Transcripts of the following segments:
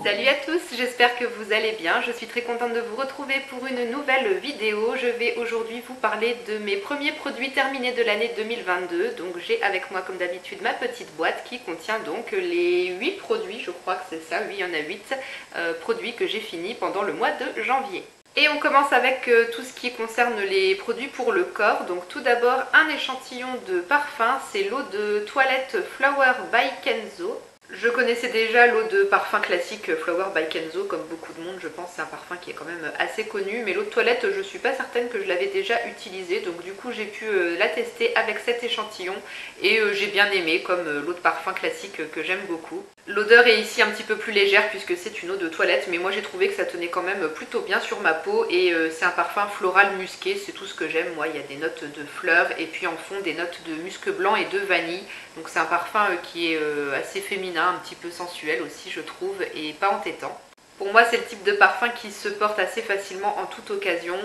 Salut à tous, j'espère que vous allez bien. Je suis très contente de vous retrouver pour une nouvelle vidéo. Je vais aujourd'hui vous parler de mes premiers produits terminés de l'année 2022. Donc j'ai avec moi comme d'habitude ma petite boîte qui contient donc les 8 produits, je crois que c'est ça, oui il y en a 8 produits que j'ai finis pendant le mois de janvier. Et on commence avec tout ce qui concerne les produits pour le corps. Donc tout d'abord un échantillon de parfum, c'est l'eau de toilette Flower by Kenzo. Je connaissais déjà l'eau de parfum classique Flower by Kenzo, comme beaucoup de monde je pense, c'est un parfum qui est quand même assez connu, mais l'eau de toilette je suis pas certaine que je l'avais déjà utilisée, donc du coup j'ai pu la tester avec cet échantillon et j'ai bien aimé, comme l'eau de parfum classique que j'aime beaucoup. L'odeur est ici un petit peu plus légère puisque c'est une eau de toilette, mais moi j'ai trouvé que ça tenait quand même plutôt bien sur ma peau et c'est un parfum floral musqué, c'est tout ce que j'aime. Moi il y a des notes de fleurs et puis en fond des notes de musc blanc et de vanille, donc c'est un parfum qui est assez féminin, un petit peu sensuel aussi je trouve et pas entêtant. Pour moi c'est le type de parfum qui se porte assez facilement en toute occasion.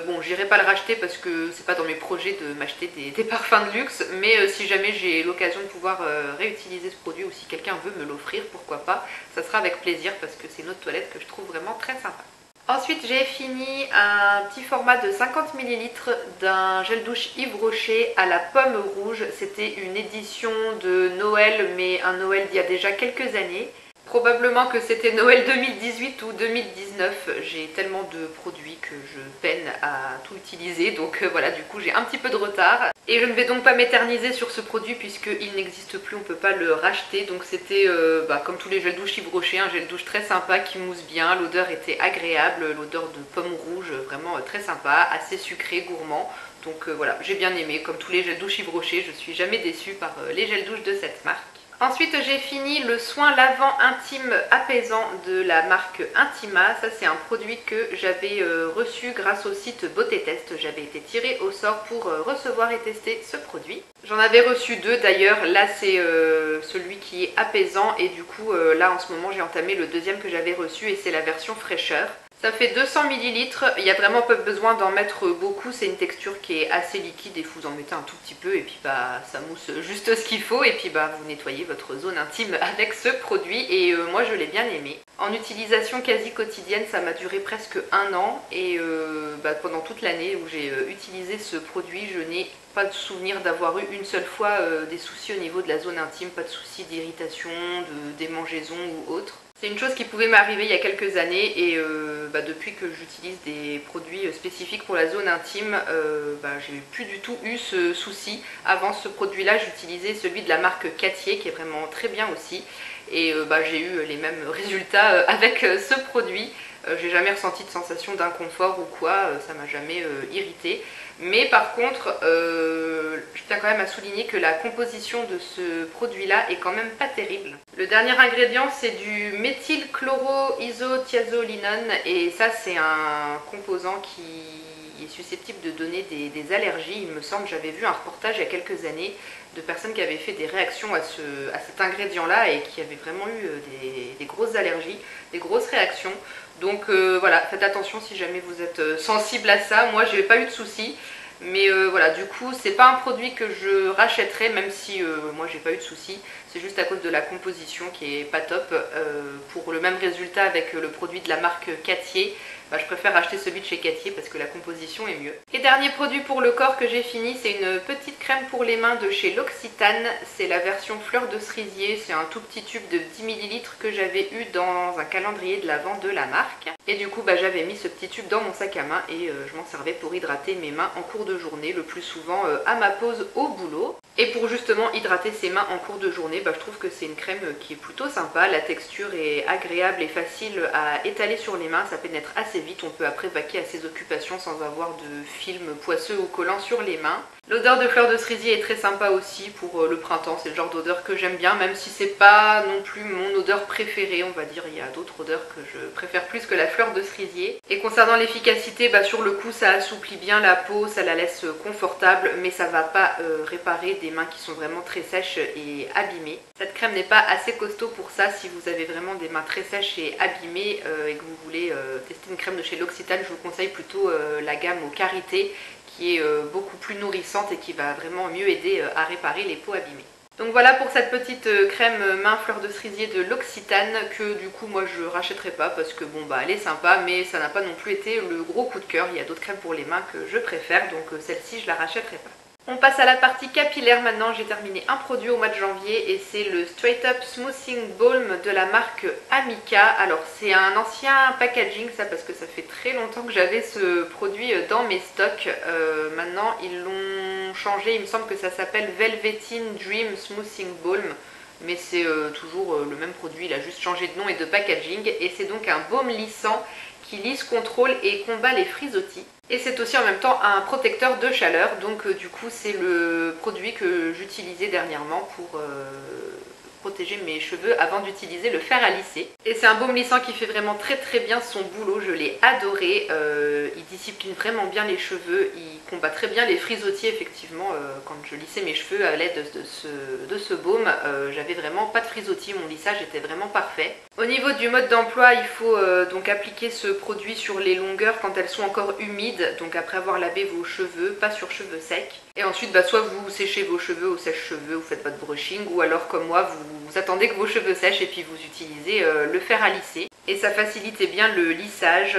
Bon, j'irai pas le racheter parce que c'est pas dans mes projets de m'acheter des parfums de luxe, mais si jamais j'ai l'occasion de pouvoir réutiliser ce produit ou si quelqu'un veut me l'offrir, pourquoi pas, ça sera avec plaisir parce que c'est une eau de toilette que je trouve vraiment très sympa. Ensuite j'ai fini un petit format de 50 ml d'un gel douche Yves Rocher à la pomme rouge. C'était une édition de Noël, mais un Noël d'il y a déjà quelques années. Probablement que c'était Noël 2018 ou 2019, j'ai tellement de produits que je peine à tout utiliser, donc voilà, du coup j'ai un petit peu de retard. Et je ne vais donc pas m'éterniser sur ce produit puisqu'il n'existe plus, on ne peut pas le racheter. Donc c'était comme tous les gels douche Yves Rocher, un gel douche très sympa qui mousse bien, l'odeur était agréable, l'odeur de pomme rouge vraiment très sympa, assez sucré, gourmand. Donc voilà, j'ai bien aimé, comme tous les gels douche Yves Rocher, je suis jamais déçue par les gels douche de cette marque. Ensuite j'ai fini le soin lavant intime apaisant de la marque Intima. Ça c'est un produit que j'avais reçu grâce au site Beauté Test. J'avais été tirée au sort pour recevoir et tester ce produit. J'en avais reçu deux d'ailleurs. Là c'est celui qui est apaisant et du coup là en ce moment j'ai entamé le deuxième que j'avais reçu et c'est la version fraîcheur. Ça fait 200 ml, il n'y a vraiment pas besoin d'en mettre beaucoup, c'est une texture qui est assez liquide et vous en mettez un tout petit peu et puis ça mousse juste ce qu'il faut et puis vous nettoyez votre zone intime avec ce produit et moi je l'ai bien aimé. En utilisation quasi quotidienne ça m'a duré presque un an et pendant toute l'année où j'ai utilisé ce produit je n'ai pas de souvenir d'avoir eu une seule fois des soucis au niveau de la zone intime, pas de soucis d'irritation, de démangeaison ou autre. C'est une chose qui pouvait m'arriver il y a quelques années et depuis que j'utilise des produits spécifiques pour la zone intime, j'ai plus du tout eu ce souci. Avant ce produit-là, j'utilisais celui de la marque Cattier qui est vraiment très bien aussi et j'ai eu les mêmes résultats avec ce produit. J'ai jamais ressenti de sensation d'inconfort ou quoi, ça m'a jamais irrité. Mais par contre, je tiens quand même à souligner que la composition de ce produit-là est quand même pas terrible. Le dernier ingrédient, c'est du méthylchloroisothiazolinone et ça, c'est un composant qui est susceptible de donner des allergies. Il me semble, j'avais vu un reportage il y a quelques années de personnes qui avaient fait des réactions à cet ingrédient-là et qui avaient vraiment eu des grosses allergies, des grosses réactions. Donc voilà, faites attention si jamais vous êtes sensible à ça. Moi, j'ai pas eu de soucis. Mais voilà, du coup, c'est pas un produit que je rachèterai, même si moi j'ai pas eu de soucis. C'est juste à cause de la composition qui est pas top. Pour le même résultat avec le produit de la marque Cattier, je préfère acheter celui de chez Cattier parce que la composition est mieux. Et dernier produit pour le corps que j'ai fini, c'est une petite crème pour les mains de chez L'Occitane. C'est la version fleur de cerisier, c'est un tout petit tube de 10 ml que j'avais eu dans un calendrier de l'avent de la marque. Et du coup, j'avais mis ce petit tube dans mon sac à main et je m'en servais pour hydrater mes mains en cours de journée, le plus souvent à ma pause au boulot. Et pour justement hydrater ses mains en cours de journée, je trouve que c'est une crème qui est plutôt sympa. La texture est agréable et facile à étaler sur les mains, ça pénètre assez vite. On peut après vaquer à ses occupations sans avoir de film poisseux ou collant sur les mains. L'odeur de fleur de cerisier est très sympa aussi pour le printemps, c'est le genre d'odeur que j'aime bien, même si c'est pas non plus mon odeur préférée, on va dire. Il y a d'autres odeurs que je préfère plus que la fleur de cerisier. Et concernant l'efficacité, sur le coup ça assouplit bien la peau, ça la laisse confortable, mais ça va pas réparer des mains qui sont vraiment très sèches et abîmées. Cette crème n'est pas assez costaud pour ça. Si vous avez vraiment des mains très sèches et abîmées et que vous voulez tester une crème de chez L'Occitane, je vous conseille plutôt la gamme au karité qui est beaucoup plus nourrissante et qui va vraiment mieux aider à réparer les peaux abîmées. Donc voilà pour cette petite crème main fleur de cerisier de l'Occitane que du coup moi je rachèterai pas parce que bon bah elle est sympa mais ça n'a pas non plus été le gros coup de cœur. Il y a d'autres crèmes pour les mains que je préfère donc celle-ci je la rachèterai pas. On passe à la partie capillaire maintenant, j'ai terminé un produit au mois de janvier et c'est le Straight Up Smoothing Balm de la marque Amika. Alors c'est un ancien packaging ça parce que ça fait très longtemps que j'avais ce produit dans mes stocks. Maintenant ils l'ont changé, il me semble que ça s'appelle Velveteen Dream Smoothing Balm. Mais c'est toujours le même produit, il a juste changé de nom et de packaging et c'est donc un baume lissant qui lisse, contrôle et combat les frisottis. Et c'est aussi en même temps un protecteur de chaleur, donc du coup c'est le produit que j'utilisais dernièrement pour protéger mes cheveux avant d'utiliser le fer à lisser. Et c'est un baume lissant qui fait vraiment très bien son boulot, je l'ai adoré, il discipline vraiment bien les cheveux, il combat très bien les frisottis effectivement, quand je lissais mes cheveux à l'aide de ce baume, j'avais vraiment pas de frisottis, mon lissage était vraiment parfait. Au niveau du mode d'emploi, il faut donc appliquer ce produit sur les longueurs quand elles sont encore humides, donc après avoir lavé vos cheveux, pas sur cheveux secs. Et ensuite, soit vous séchez vos cheveux au sèche-cheveux, vous faites votre brushing, ou alors comme moi, vous attendez que vos cheveux sèchent et puis vous utilisez le fer à lisser. Et ça facilitait bien le lissage,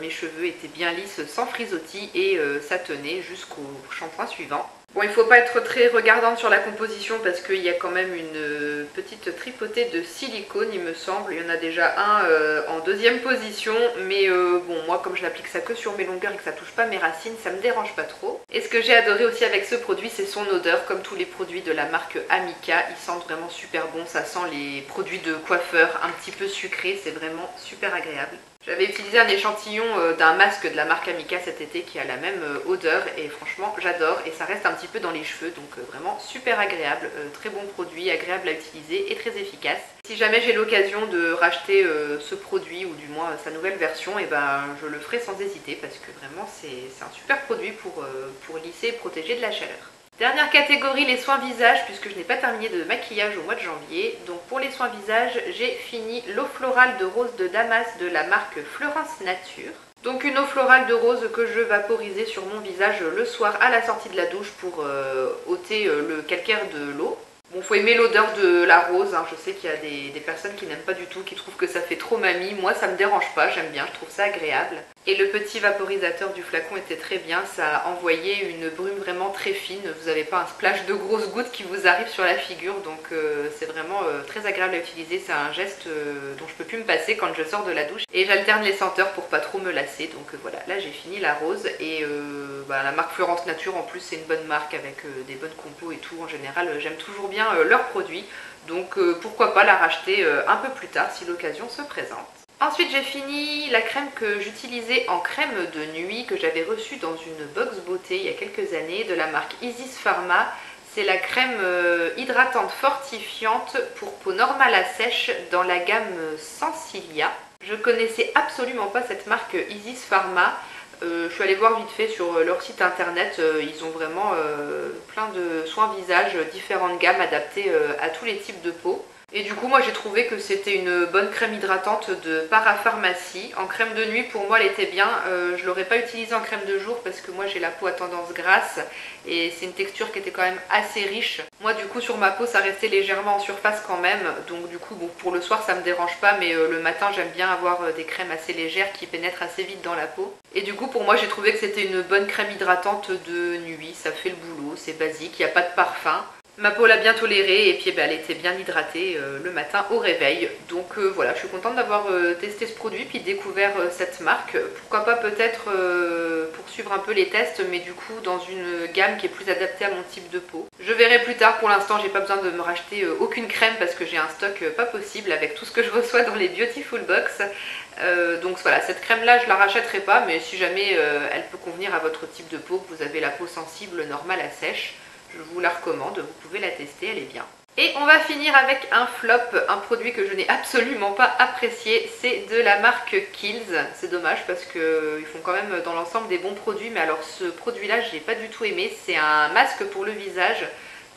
mes cheveux étaient bien lisses sans frisottis et ça tenait jusqu'au shampoing suivant. Bon, il ne faut pas être très regardante sur la composition parce qu'il y a quand même une petite tripotée de silicone, il me semble. Il y en a déjà un en deuxième position, mais bon, moi comme je n'applique ça que sur mes longueurs et que ça touche pas mes racines, ça me dérange pas trop. Et ce que j'ai adoré aussi avec ce produit, c'est son odeur, comme tous les produits de la marque Amika. Ils sentent vraiment super bon, ça sent les produits de coiffeur un petit peu sucrés, c'est vraiment super agréable. J'avais utilisé un échantillon d'un masque de la marque Amika cet été qui a la même odeur et franchement j'adore et ça reste un petit peu dans les cheveux donc vraiment super agréable, très bon produit, agréable à utiliser et très efficace. Si jamais j'ai l'occasion de racheter ce produit ou du moins sa nouvelle version, et ben je le ferai sans hésiter parce que vraiment c'est un super produit pour lisser et protéger de la chaleur. Dernière catégorie, les soins visage, puisque je n'ai pas terminé de maquillage au mois de janvier. Donc pour les soins visage, j'ai fini l'eau florale de rose de Damas de la marque Fleurance Nature. Donc une eau florale de rose que je vaporisais sur mon visage le soir à la sortie de la douche pour ôter le calcaire de l'eau. Bon, faut aimer l'odeur de la rose, hein. Je sais qu'il y a des personnes qui n'aiment pas du tout, qui trouvent que ça fait trop mamie. Moi ça me dérange pas, j'aime bien, je trouve ça agréable. Et le petit vaporisateur du flacon était très bien, ça envoyait une brume vraiment très fine. Vous n'avez pas un splash de grosses gouttes qui vous arrive sur la figure, donc c'est vraiment très agréable à utiliser. C'est un geste dont je peux plus me passer quand je sors de la douche. Et j'alterne les senteurs pour pas trop me lasser, donc voilà, là j'ai fini la rose. Et la marque Fleurance Nature en plus c'est une bonne marque avec des bonnes compos et tout. En général j'aime toujours bien leurs produits, donc pourquoi pas la racheter un peu plus tard si l'occasion se présente. Ensuite j'ai fini la crème que j'utilisais en crème de nuit que j'avais reçue dans une box beauté il y a quelques années de la marque Isis Pharma. C'est la crème hydratante fortifiante pour peau normale à sèche dans la gamme Sensilia. Je connaissais absolument pas cette marque Isis Pharma. Je suis allée voir vite fait sur leur site internet, ils ont vraiment plein de soins visage, différentes gammes adaptées à tous les types de peau. Et du coup moi j'ai trouvé que c'était une bonne crème hydratante de Parapharmacie. En crème de nuit pour moi elle était bien, je ne l'aurais pas utilisée en crème de jour parce que moi j'ai la peau à tendance grasse et c'est une texture qui était quand même assez riche. Moi du coup sur ma peau ça restait légèrement en surface quand même, donc du coup bon, pour le soir ça me dérange pas, mais le matin j'aime bien avoir des crèmes assez légères qui pénètrent assez vite dans la peau. Et du coup pour moi j'ai trouvé que c'était une bonne crème hydratante de nuit, ça fait le boulot, c'est basique, il n'y a pas de parfum. Ma peau l'a bien tolérée et puis elle était bien hydratée le matin au réveil. Donc voilà, je suis contente d'avoir testé ce produit puis découvert cette marque. Pourquoi pas peut-être poursuivre un peu les tests, mais du coup dans une gamme qui est plus adaptée à mon type de peau. Je verrai plus tard, pour l'instant j'ai pas besoin de me racheter aucune crème parce que j'ai un stock pas possible avec tout ce que je reçois dans les Beautiful Box. Donc voilà, cette crème là je la rachèterai pas, mais si jamais elle peut convenir à votre type de peau, que vous avez la peau sensible, normale à sèche, je vous la recommande, vous pouvez la tester, elle est bien. Et on va finir avec un flop, un produit que je n'ai absolument pas apprécié, c'est de la marque Kiehl's. C'est dommage parce qu'ils font quand même dans l'ensemble des bons produits, mais alors ce produit-là je n'ai pas du tout aimé. C'est un masque pour le visage.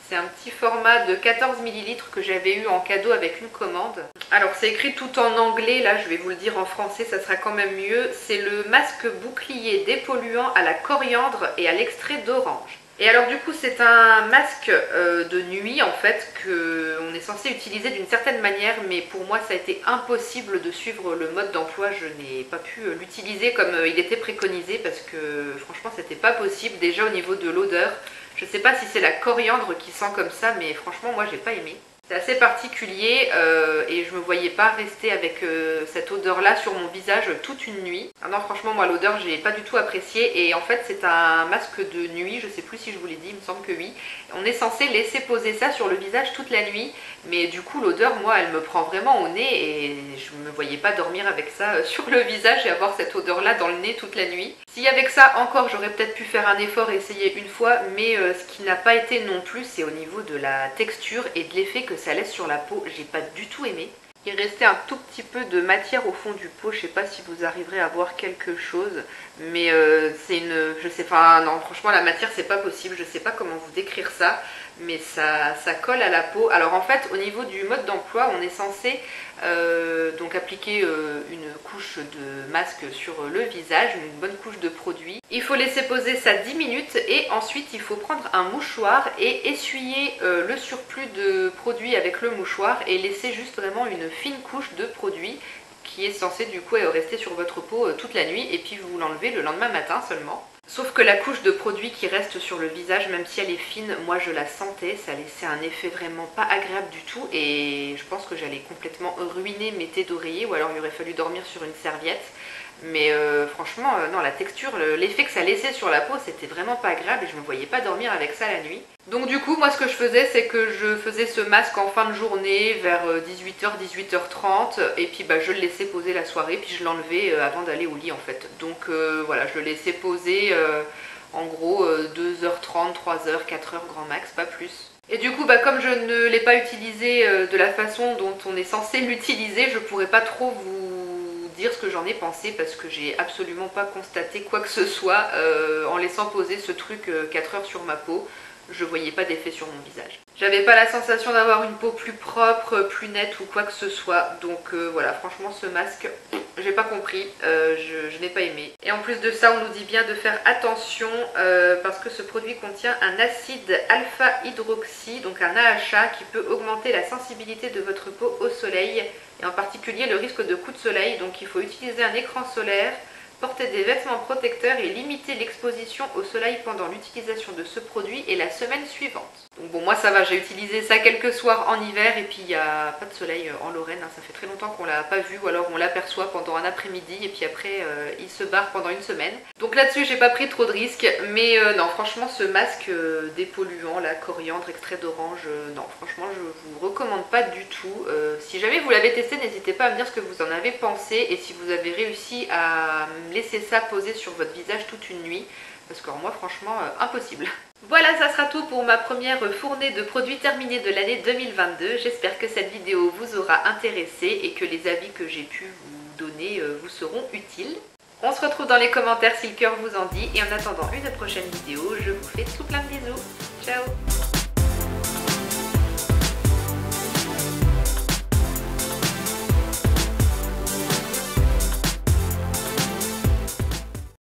C'est un petit format de 14 ml que j'avais eu en cadeau avec une commande. Alors c'est écrit tout en anglais, là je vais vous le dire en français, ça sera quand même mieux. C'est le masque bouclier dépolluant à la coriandre et à l'extrait d'orange. Et alors du coup c'est un masque de nuit en fait qu'on est censé utiliser d'une certaine manière, mais pour moi ça a été impossible de suivre le mode d'emploi. Je n'ai pas pu l'utiliser comme il était préconisé parce que franchement c'était pas possible. Déjà au niveau de l'odeur, je sais pas si c'est la coriandre qui sent comme ça, mais franchement moi j'ai pas aimé. C'est assez particulier et je me voyais pas rester avec cette odeur là sur mon visage toute une nuit. Ah non, franchement moi l'odeur j'ai pas du tout apprécié, et en fait c'est un masque de nuit, je sais plus si je vous l'ai dit, il me semble que oui. On est censé laisser poser ça sur le visage toute la nuit, mais du coup l'odeur moi elle me prend vraiment au nez et je me voyais pas dormir avec ça sur le visage et avoir cette odeur là dans le nez toute la nuit. Si avec ça encore j'aurais peut-être pu faire un effort et essayer une fois, mais ce qui n'a pas été non plus c'est au niveau de la texture et de l'effet que ça laisse sur la peau. J'ai pas du tout aimé. Il restait un tout petit peu de matière au fond du pot, je sais pas si vous arriverez à voir quelque chose, mais c'est une, je sais pas, non franchement la matière c'est pas possible, je sais pas comment vous décrire ça, mais ça colle à la peau. Alors en fait au niveau du mode d'emploi on est censé donc appliquer une couche de masque sur le visage, une bonne couche de produit. Il faut laisser poser ça 10 minutes et ensuite il faut prendre un mouchoir et essuyer le surplus de produit avec le mouchoir et laisser juste vraiment une fine couche de produit qui est censée du coup rester sur votre peau toute la nuit, et puis vous l'enlevez le lendemain matin seulement. Sauf que la couche de produit qui reste sur le visage, même si elle est fine, moi je la sentais, ça laissait un effet vraiment pas agréable du tout et je pense que j'allais complètement ruiner mes têtes d'oreiller, ou alors il aurait fallu dormir sur une serviette. Mais franchement, non, la texture, l'effet que ça laissait sur la peau, c'était vraiment pas agréable et je me voyais pas dormir avec ça la nuit. Donc du coup, moi ce que je faisais, c'est que je faisais ce masque en fin de journée vers 18h, 18h30 et puis je le laissais poser la soirée, puis je l'enlevais avant d'aller au lit en fait. Donc voilà, je le laissais poser en gros 2h30, 3h, 4h grand max, pas plus. Et du coup, comme je ne l'ai pas utilisé de la façon dont on est censé l'utiliser, je pourrais pas trop vous dire ce que j'en ai pensé parce que j'ai absolument pas constaté quoi que ce soit en laissant poser ce truc 4 heures sur ma peau. Je voyais pas d'effet sur mon visage. J'avais pas la sensation d'avoir une peau plus propre, plus nette ou quoi que ce soit. Donc voilà, franchement ce masque, j'ai pas compris, je n'ai pas aimé. Et en plus de ça, on nous dit bien de faire attention parce que ce produit contient un acide alpha-hydroxy, donc un AHA qui peut augmenter la sensibilité de votre peau au soleil et en particulier le risque de coup de soleil. Donc il faut utiliser un écran solaire, porter des vêtements protecteurs et limiter l'exposition au soleil pendant l'utilisation de ce produit et la semaine suivante. Donc bon, moi ça va, j'ai utilisé ça quelques soirs en hiver et puis il n'y a pas de soleil en Lorraine, hein. Ça fait très longtemps qu'on l'a pas vu, ou alors on l'aperçoit pendant un après-midi et puis après il se barre pendant une semaine. Donc là-dessus j'ai pas pris trop de risques, mais non franchement ce masque dépolluant, la coriandre, extrait d'orange, non franchement je vous recommande pas du tout. Si jamais vous l'avez testé, n'hésitez pas à me dire ce que vous en avez pensé et si vous avez réussi à laisser ça poser sur votre visage toute une nuit, parce que moi franchement impossible. Voilà, ça sera tout pour ma première fournée de produits terminés de l'année 2022. J'espère que cette vidéo vous aura intéressé et que les avis que j'ai pu vous donner vous seront utiles. On se retrouve dans les commentaires si le cœur vous en dit, et en attendant une prochaine vidéo, je vous fais tout plein de bisous. Ciao!